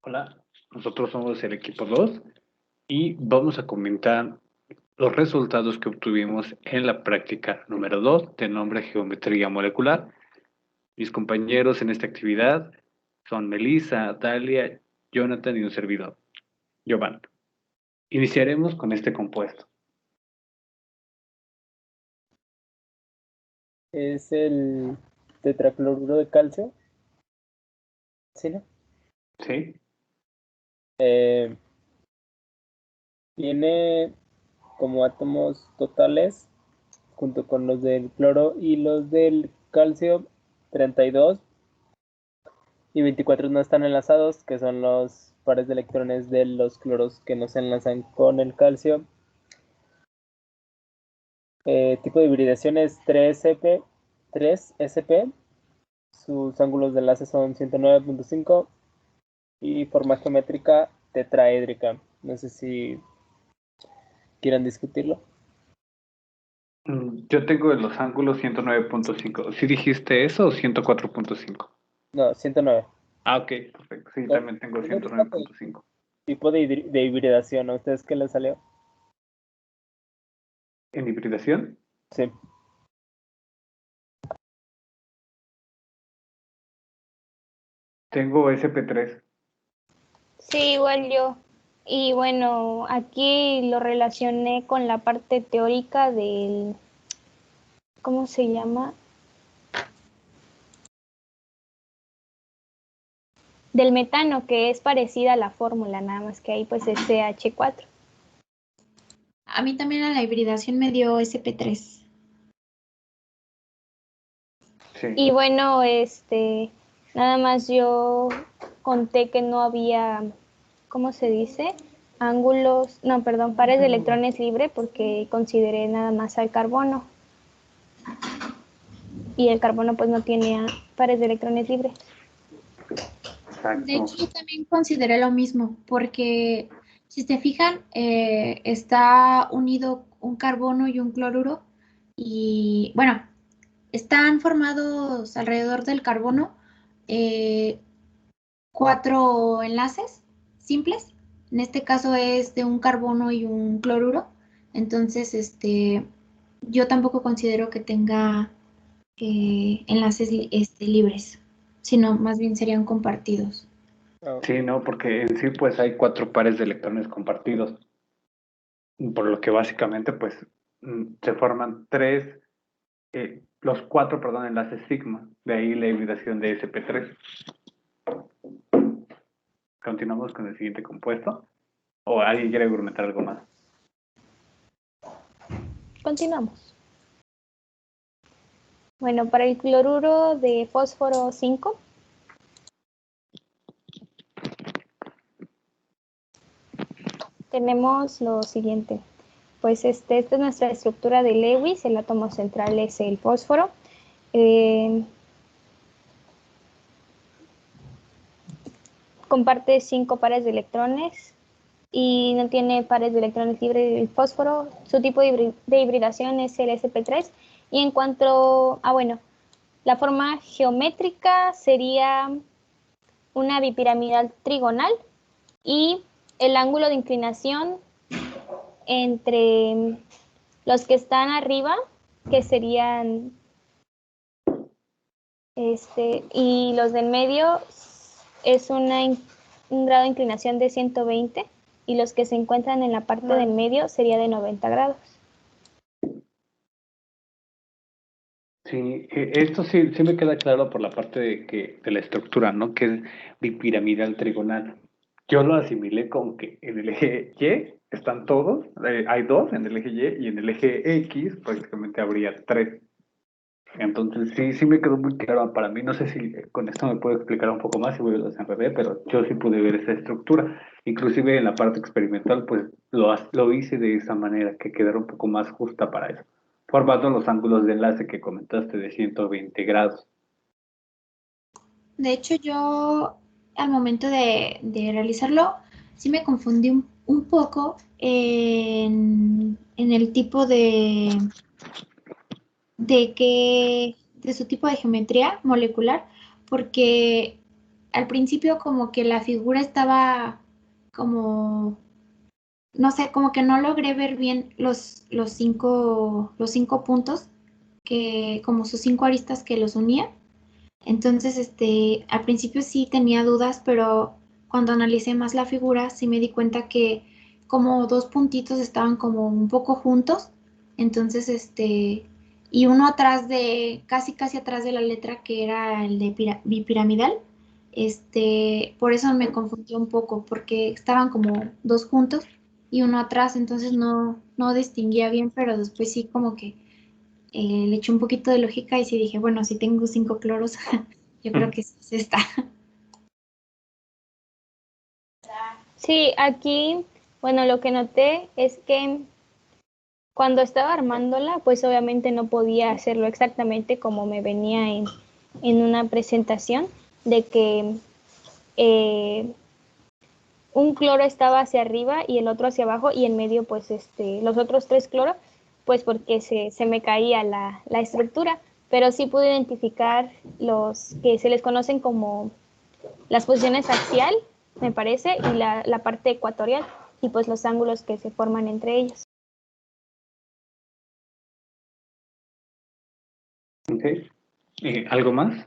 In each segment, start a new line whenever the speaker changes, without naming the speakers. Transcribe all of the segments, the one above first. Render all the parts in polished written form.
Hola, nosotros somos el equipo 2 y vamos a comentar los resultados que obtuvimos en la práctica número 2 de nombre Geometría Molecular. Mis compañeros en esta actividad son Melissa, Dalia, Jonathan y un servidor, Giovanni. Iniciaremos con este compuesto.
Es el tetracloruro de calcio. ¿Sí, no?
¿Sí?
Tiene como átomos totales, junto con los del cloro y los del calcio, 32, y 24 no están enlazados, que son los pares de electrones de los cloros que no se enlazan con el calcio. Tipo de hibridación es 3sp. Sus ángulos de enlace son 109.5 y forma geométrica tetraédrica. No sé si quieran discutirlo.
Yo tengo los ángulos 109.5. ¿Sí dijiste eso o 104.5?
No, 109.
Ah, ok, perfecto. Sí,
No,
también tengo
no está por el
109.5.
tipo de hibridación. ¿A ustedes qué les salió?
¿En hibridación?
Sí.
Tengo SP3.
Sí, igual yo. Y bueno, aquí lo relacioné con la parte teórica del, ¿cómo se llama? Del metano, que es parecida a la fórmula, nada más que ahí pues es CH4.
A mí también a la hibridación me dio SP3.
Sí.
Y bueno, nada más yo conté que no había, ¿cómo se dice? Ángulos, no, perdón, pares de electrones libre porque consideré nada más al carbono. Y el carbono pues no tiene pares de electrones libres.
Exacto.
De hecho, yo también consideré lo mismo, porque si se fijan, está unido un carbono y un cloruro, y bueno, están formados alrededor del carbono 4 enlaces simples. En este caso es de un carbono y un cloruro. Entonces, yo tampoco considero que tenga enlaces libres, sino más bien serían compartidos.
Oh.
Sí, no, porque en sí pues hay 4 pares de electrones compartidos, por lo que básicamente pues se forman los 4, perdón, enlaces sigma, de ahí la hibridación de sp3. Continuamos con el siguiente compuesto, o alguien quiere argumentar algo más.
Continuamos. Bueno, para el cloruro de fósforo 5, tenemos lo siguiente. Pues esta es nuestra estructura de Lewis, el átomo central es el fósforo. Comparte 5 pares de electrones y no tiene pares de electrones libres el fósforo. Su tipo de hibridación es el sp3. Y en cuanto a, bueno, la forma geométrica sería una bipiramidal trigonal y el ángulo de inclinación entre los que están arriba, que serían y los del medio, es un grado de inclinación de 120 y los que se encuentran en la parte del medio sería de 90 grados.
Sí, esto sí me queda claro por la parte de la estructura, ¿no? Que es bipiramidal trigonal. Yo lo asimilé con que en el eje Y están todos, hay 2 en el eje Y en el eje X prácticamente habría 3. Entonces sí me quedó muy claro para mí. No sé si con esto me puedo explicar un poco más si voy a los enredé, pero yo sí pude ver esa estructura. Inclusive en la parte experimental, pues lo hice de esa manera, que quedara un poco más justa para eso, formando los ángulos de enlace que comentaste de 120 grados.
De hecho, yo al momento de realizarlo, sí me confundí un poco en el tipo de su tipo de geometría molecular, porque al principio como que la figura estaba como, no sé, como que no logré ver bien los cinco puntos, que como sus 5 aristas que los unía. Entonces, al principio sí tenía dudas, pero cuando analicé más la figura, sí me di cuenta que como 2 puntitos estaban como un poco juntos. Entonces, y uno atrás casi atrás de la letra que era el de bipiramidal. Por eso me confundió un poco, porque estaban como 2 juntos y uno atrás, entonces no distinguía bien, pero después sí como que le eché un poquito de lógica y sí dije, bueno, si tengo 5 cloros, yo creo que sí es esta.
Sí, aquí, bueno, lo que noté es que cuando estaba armándola, pues obviamente no podía hacerlo exactamente como me venía en una presentación, de que un cloro estaba hacia arriba y el otro hacia abajo y en medio pues los otros 3 cloros, pues porque se me caía la estructura, pero sí pude identificar los que se les conocen como las posiciones axial, me parece, y la parte ecuatorial, y pues los ángulos que se forman entre ellos.
Ok. ¿Algo más?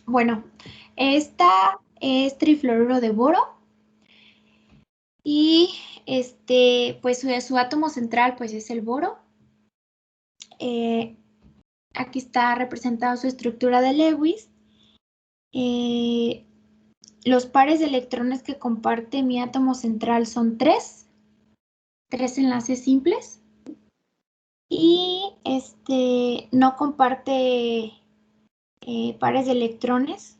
Bueno, esta es trifluoruro de boro y pues su átomo central pues es el boro. Aquí está representada su estructura de Lewis. Los pares de electrones que comparte mi átomo central son 3 enlaces simples. Y no comparte pares de electrones.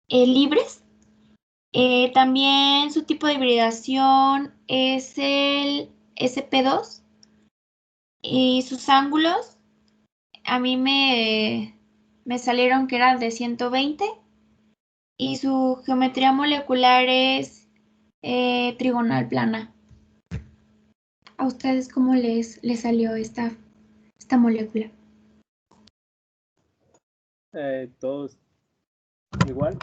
Libres. También su tipo de hibridación es el sp2 y sus ángulos a mí me salieron que eran de 120 y su geometría molecular es trigonal plana. ¿A ustedes cómo les salió esta molécula?
Todos igual.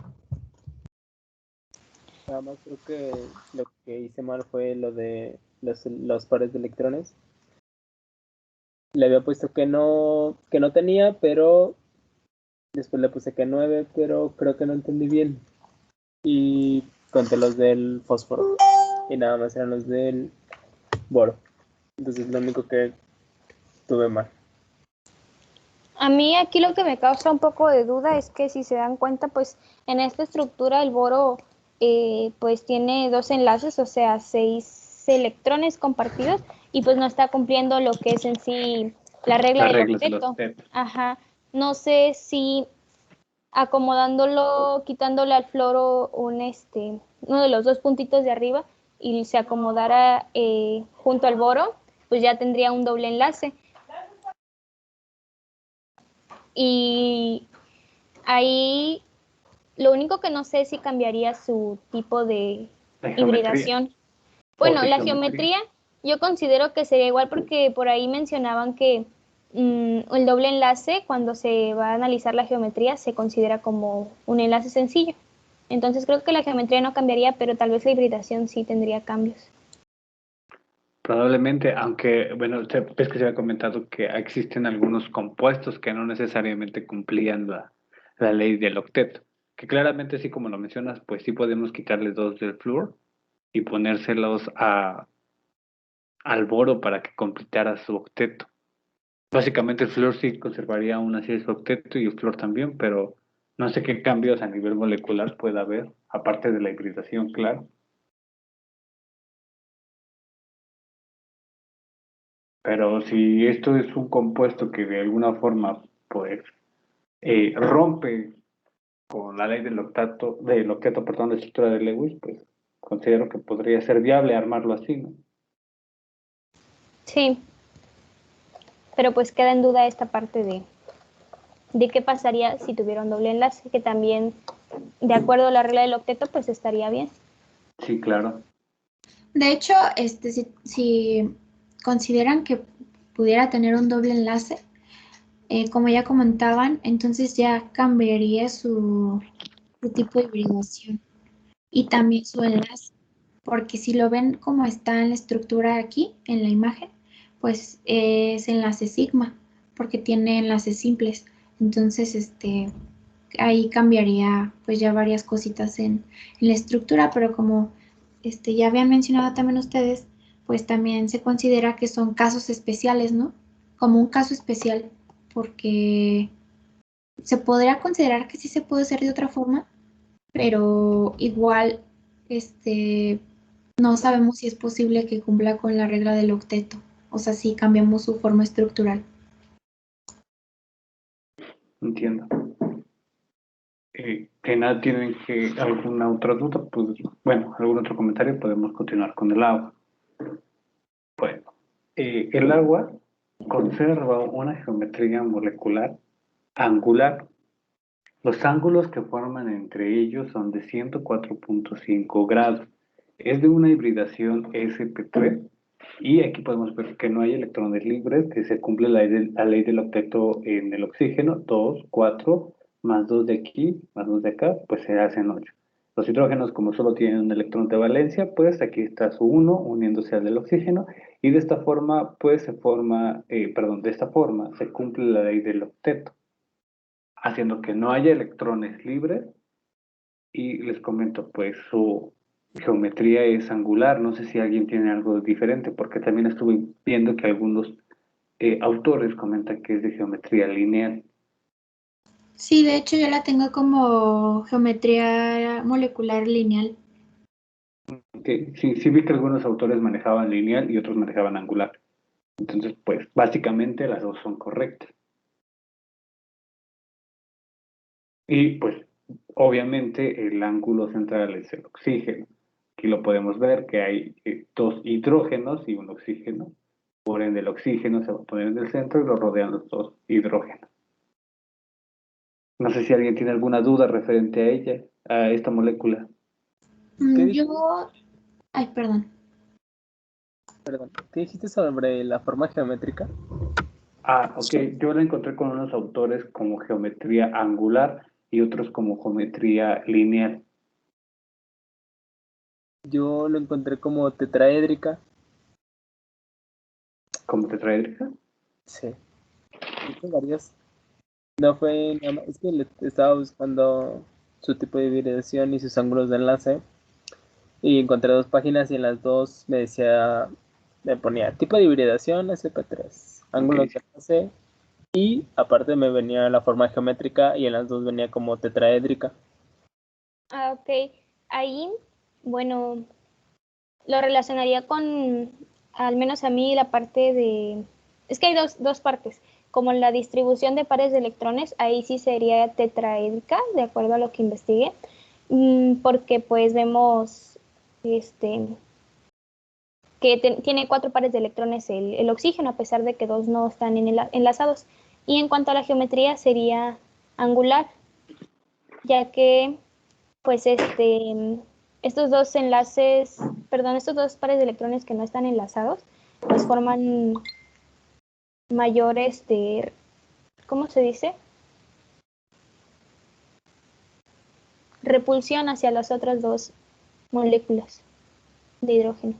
Nada más creo que lo que hice mal fue lo de los pares de electrones. Le había puesto que no tenía, pero después le puse que 9, pero creo que no entendí bien. Y conté los del fósforo. Y nada más eran los del boro. Entonces lo único que tuve mal.
A mí aquí lo que me causa un poco de duda es que si se dan cuenta, pues en esta estructura el boro pues tiene 2 enlaces, o sea, 6 electrones compartidos y pues no está cumpliendo lo que es en sí la regla
Las
del
reglas de los
octeto.
TEP.
Ajá. No sé si acomodándolo, quitándole al floro uno de los 2 puntitos de arriba y se acomodara junto al boro, pues ya tendría un doble enlace. Y ahí lo único que no sé es si cambiaría su tipo de
La geometría.
hibridación.
O
Bueno,
de
la
geometría.
geometría yo considero que sería igual porque por ahí mencionaban que el doble enlace, cuando se va a analizar la geometría, se considera como un enlace sencillo. Entonces creo que la geometría no cambiaría, pero tal vez la hibridación sí tendría cambios.
Probablemente, aunque, bueno, ves que se había comentado que existen algunos compuestos que no necesariamente cumplían la ley del octeto. Que claramente, sí, como lo mencionas, pues sí podemos quitarle 2 del flúor y ponérselos al boro para que completara su octeto. Básicamente el flúor sí conservaría aún así su octeto y el flúor también, pero no sé qué cambios a nivel molecular pueda haber, aparte de la hibridación, claro. Pero si esto es un compuesto que de alguna forma, pues, rompe con la ley del octeto, perdón, de estructura de Lewis, pues considero que podría ser viable armarlo así, ¿no?
Sí, pero pues queda en duda esta parte de qué pasaría si tuviera un doble enlace, que también, de acuerdo a la regla del octeto, pues estaría bien.
Sí, claro.
De hecho, si consideran que pudiera tener un doble enlace, como ya comentaban, entonces ya cambiaría su tipo de hibridación y también su enlace, porque si lo ven como está en la estructura aquí, en la imagen, pues es enlace sigma, porque tiene enlaces simples. Entonces, ahí cambiaría pues ya varias cositas en la estructura, pero como ya habían mencionado también ustedes, pues también se considera que son casos especiales, ¿no? Como un caso especial, porque se podría considerar que sí se puede hacer de otra forma, pero igual, no sabemos si es posible que cumpla con la regla del octeto, o sea, si cambiamos su forma estructural.
Entiendo. Que nada tienen que alguna otra duda, pues bueno, algún otro comentario, podemos continuar con el agua. Bueno, el agua conserva una geometría molecular angular. Los ángulos que forman entre ellos son de 104.5 grados. Es de una hibridación sp3 y aquí podemos ver que no hay electrones libres, que se cumple la ley del octeto en el oxígeno, 2, 4, más 2 de aquí, más 2 de acá, pues se hacen 8. Los hidrógenos, como solo tienen un electrón de valencia, pues aquí está su 1 uniéndose al del oxígeno, y de esta forma, pues de esta forma se cumple la ley del octeto, haciendo que no haya electrones libres. Y les comento, pues su geometría es angular. No sé si alguien tiene algo diferente, porque también estuve viendo que algunos autores comentan que es de geometría lineal.
Sí, de hecho yo la tengo como geometría molecular lineal.
Que sí vi que algunos autores manejaban lineal y otros manejaban angular. Entonces, pues básicamente las dos son correctas. Y pues obviamente el ángulo central es el oxígeno. Aquí lo podemos ver que hay dos hidrógenos y un oxígeno. Por ende, el oxígeno se va a poner en el centro y lo rodean los dos hidrógenos. No sé si alguien tiene alguna duda referente a ella, a esta molécula.
Yo, ay, perdón.
Perdón, ¿qué dijiste sobre la forma geométrica?
Ok, yo la encontré con unos autores como geometría angular y otros como geometría lineal.
Yo lo encontré como tetraédrica.
¿Como tetraédrica?
Sí. Hice varias. No fue nada más, es que le estaba buscando su tipo de hibridación y sus ángulos de enlace. Y encontré dos páginas y en las dos me ponía tipo de hibridación SP3, ángulos de enlace y aparte me venía la forma geométrica y en las dos venía como tetraédrica.
Ah, ok. Ahí, bueno, lo relacionaría con, al menos a mí, la parte de... Es que hay dos partes. Como la distribución de pares de electrones, ahí sí sería tetraédrica, de acuerdo a lo que investigué, porque pues vemos que tiene 4 pares de electrones el oxígeno, a pesar de que 2 no están enlazados. Y en cuanto a la geometría, sería angular, ya que pues estos dos enlaces, perdón, estos dos pares de electrones que no están enlazados, pues forman mayor, ¿cómo se dice? Repulsión hacia las otras dos moléculas de hidrógeno.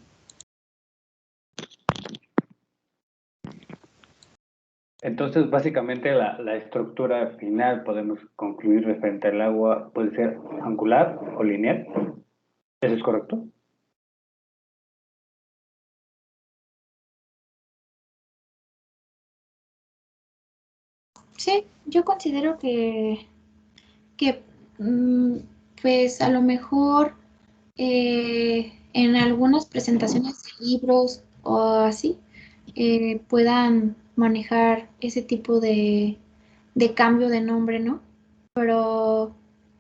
Entonces, básicamente la estructura final, podemos concluir referente al agua, puede ser angular o lineal. ¿Eso es correcto?
Sí, yo considero que pues a lo mejor en algunas presentaciones de libros o así puedan manejar ese tipo de cambio de nombre, ¿no? Pero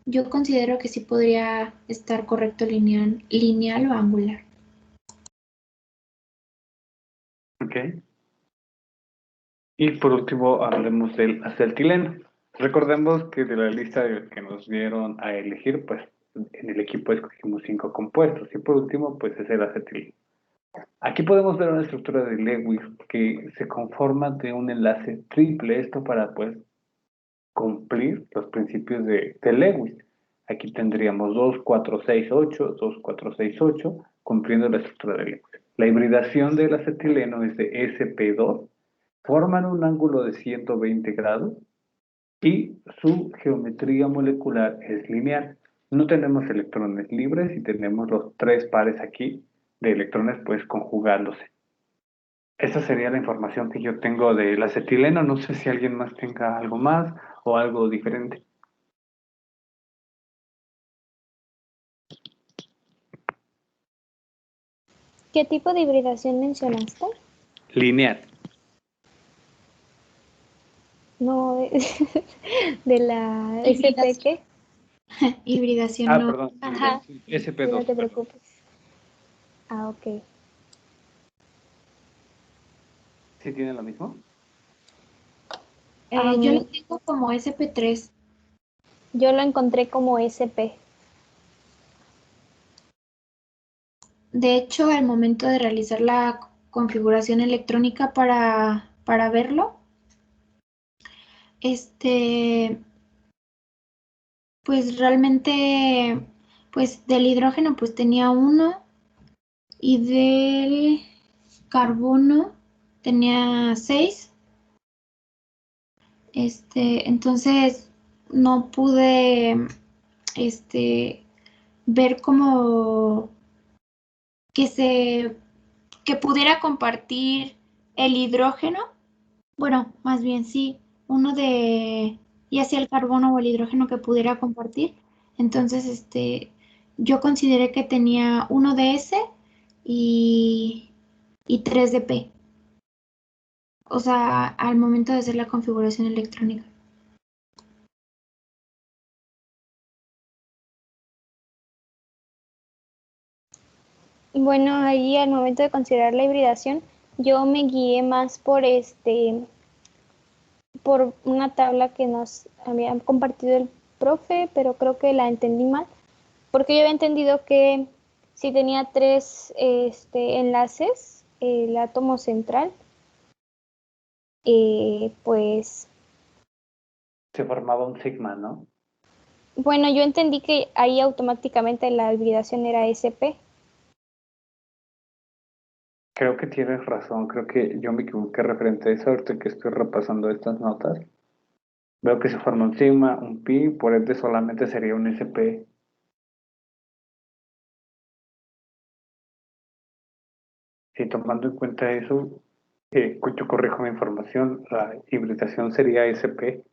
yo considero que sí podría estar correcto lineal o angular.
Ok. Y por último, hablemos del acetileno. Recordemos que de la lista que nos dieron a elegir, pues en el equipo escogimos 5 compuestos. Y por último, pues es el acetileno. Aquí podemos ver una estructura de Lewis que se conforma de un enlace triple, esto para pues cumplir los principios de Lewis. Aquí tendríamos 2, 4, 6, 8, 2, 4, 6, 8, cumpliendo la estructura de Lewis. La hibridación del acetileno es de sp2, forman un ángulo de 120 grados y su geometría molecular es lineal. No tenemos electrones libres y tenemos los tres pares aquí de electrones pues conjugándose. Esa sería la información que yo tengo del acetileno. No sé si alguien más tenga algo más o algo diferente.
¿Qué tipo de hibridación mencionaste?
Lineal.
No, de la SP, ¿qué?
Hibridación
Ah,
no.
perdón.
Ajá,
SP2.
no te
Perdón.
preocupes. Ah, ok.
¿Sí tienen lo mismo?
Yo lo tengo como SP3.
Yo lo encontré como SP.
De hecho, al momento de realizar la configuración electrónica para verlo, pues realmente, pues del hidrógeno pues tenía uno y del carbono tenía 6. Entonces no pude, ver como que pudiera compartir el hidrógeno. Bueno, más bien sí, uno de, ya sea el carbono o el hidrógeno que pudiera compartir. Entonces, yo consideré que tenía uno de S y 3 de P. O sea, al momento de hacer la configuración electrónica.
Bueno, ahí al momento de considerar la hibridación, yo me guié más por una tabla que nos había compartido el profe, pero creo que la entendí mal, porque yo había entendido que si tenía tres enlaces, el átomo central, pues,
Se formaba un sigma, ¿no?
bueno, yo entendí que ahí automáticamente la hibridación era SP.
Creo que tienes razón. Creo que yo me equivoqué referente a eso. Ahorita que estoy repasando estas notas, veo que se forma un sigma, un pi, por ende solamente sería un SP. Y tomando en cuenta eso, yo corrijo mi información, la hibridación sería SP.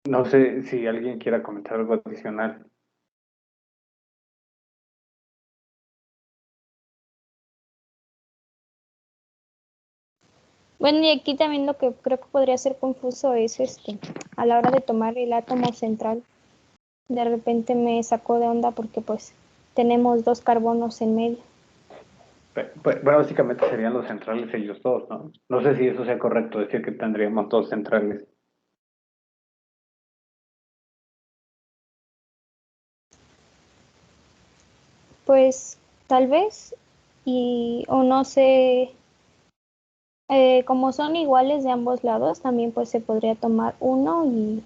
No sé si alguien quiera comentar algo adicional.
Bueno, y aquí también lo que creo que podría ser confuso es a la hora de tomar el átomo central. De repente me sacó de onda porque pues tenemos dos carbonos en medio.
Bueno, básicamente serían los centrales ellos dos, ¿no? No sé si eso sea correcto, decir que tendríamos dos centrales.
Pues tal vez, o no sé, como son iguales de ambos lados, también pues se podría tomar uno y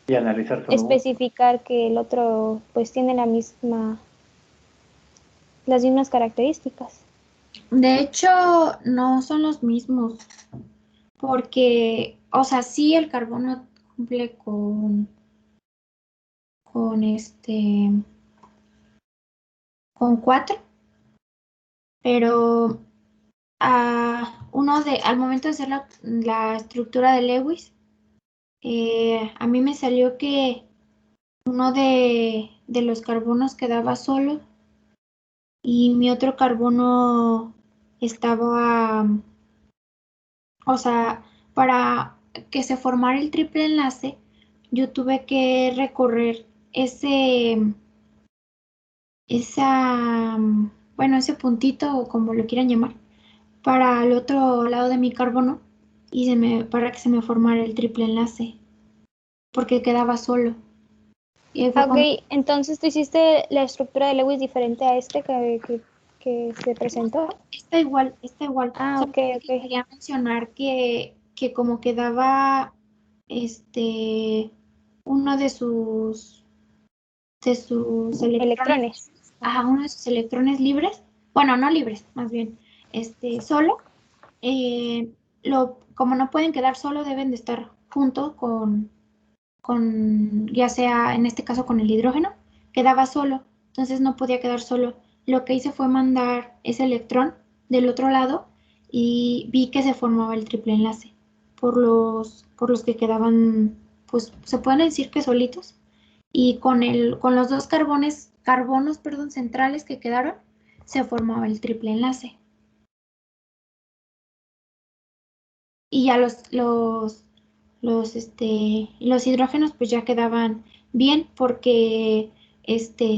Y analizar solo uno.
especificar que el otro pues tiene las mismas características.
De hecho, no son los mismos, porque, o sea, sí el carbono cumple con con 4, pero al momento de hacer la estructura de Lewis, a mí me salió que uno de los carbonos quedaba solo y mi otro carbono estaba, o sea, para que se formara el triple enlace, yo tuve que recorrer esa, bueno, ese puntito o como lo quieran llamar, para el otro lado de mi carbono y para que se me formara el triple enlace, porque quedaba solo. Y ahí fue
Ok, entonces tú hiciste la estructura de Lewis diferente a este que se presentó.
está igual, está igual.
Ah, ok,
Solamente que
ok.
quería mencionar que como quedaba uno de sus electrones,
Electrones.
ajá,
Ajá.
uno de sus electrones libres, bueno, no libres, más bien, solo, como no pueden quedar solo, deben de estar junto ya sea en este caso con el hidrógeno, quedaba solo, entonces no podía quedar solo. Lo que hice fue mandar ese electrón del otro lado y vi que se formaba el triple enlace por los que quedaban, pues se pueden decir que solitos. Y con los dos carbonos, perdón, centrales que quedaron, se formaba el triple enlace. Y ya los hidrógenos pues ya quedaban bien porque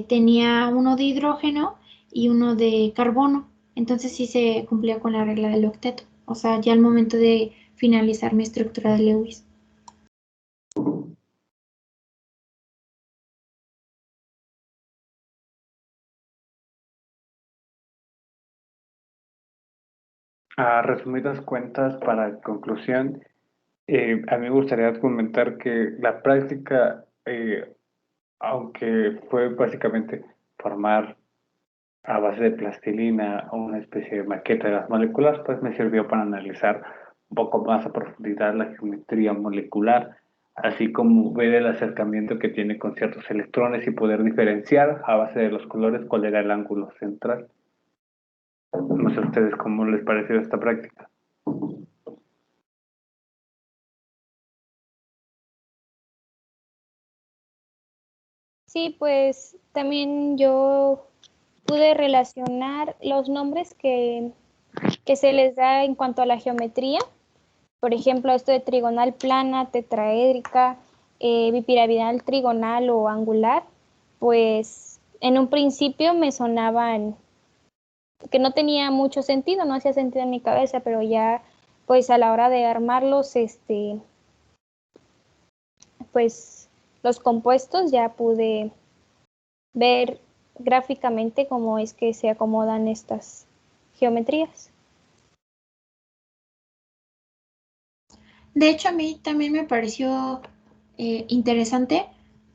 tenía uno de hidrógeno y uno de carbono. Entonces sí se cumplía con la regla del octeto. O sea, ya al momento de finalizar mi estructura de Lewis.
A resumidas cuentas, para conclusión, a mí me gustaría comentar que la práctica, aunque fue básicamente formar a base de plastilina o una especie de maqueta de las moléculas, pues me sirvió para analizar un poco más a profundidad la geometría molecular, así como ver el acercamiento que tiene con ciertos electrones y poder diferenciar a base de los colores cuál era el ángulo central. No sé a ustedes cómo les pareció esta práctica.
Sí, pues también yo pude relacionar los nombres que se les da en cuanto a la geometría. Por ejemplo, esto de trigonal plana, tetraédrica, bipiramidal trigonal o angular, pues en un principio me sonaban que no tenía mucho sentido, no hacía sentido en mi cabeza, pero ya pues a la hora de armarlos, pues los compuestos ya pude ver gráficamente cómo es que se acomodan estas geometrías.
De hecho, a mí también me pareció interesante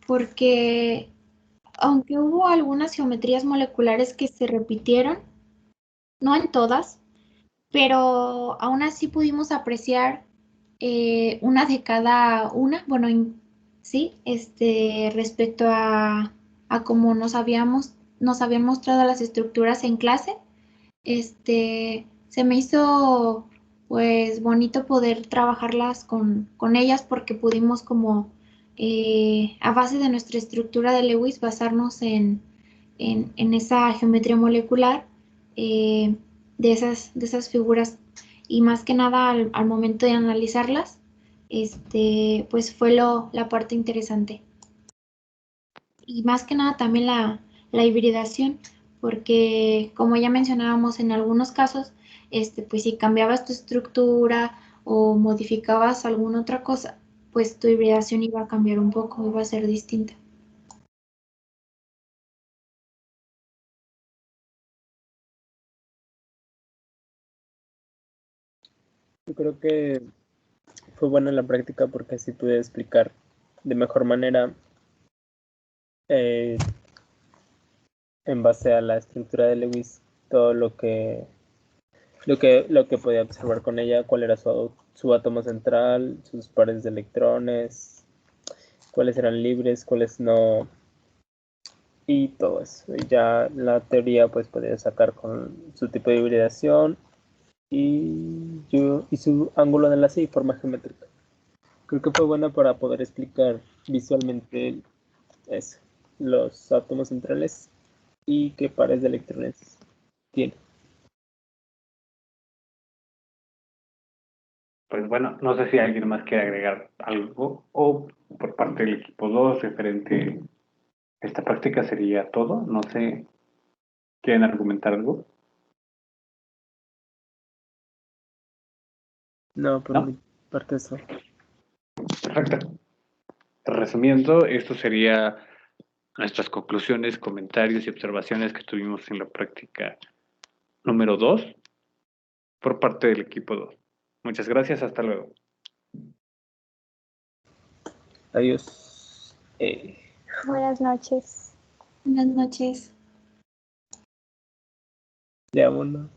porque aunque hubo algunas geometrías moleculares que se repitieron, no en todas, pero aún así pudimos apreciar una de cada una, bueno, sí, respecto a cómo nos habían mostrado las estructuras en clase. Se me hizo pues bonito poder trabajarlas con ellas porque pudimos como a base de nuestra estructura de Lewis basarnos en esa geometría molecular eh, de esas figuras y más que nada al momento de analizarlas, pues fue la parte interesante y más que nada también la hibridación, porque como ya mencionábamos en algunos casos, pues si cambiabas tu estructura o modificabas alguna otra cosa, pues tu hibridación iba a cambiar un poco, iba a ser distinta.
Yo creo que fue buena la práctica porque así pude explicar de mejor manera eh, en base a la estructura de Lewis todo lo que podía observar con ella, cuál era su átomo central, sus pares de electrones, cuáles eran libres, cuáles no, y todo eso. Y ya la teoría pues podía sacar con su tipo de hibridación y su ángulo de enlace y forma geométrica. Creo que fue buena para poder explicar visualmente eso, los átomos centrales y qué pares de electrones tiene.
Pues bueno, no sé si alguien más quiere agregar algo o por parte del equipo 2 referente a esta práctica sería todo. No sé, ¿quieren argumentar algo?
No, por
¿No?
mi parte eso.
Perfecto. Resumiendo, esto sería nuestras conclusiones, comentarios y observaciones que tuvimos en la práctica número 2 por parte del equipo 2. Muchas gracias, hasta luego.
Adiós.
Buenas noches.
Buenas noches.
Ya, bueno.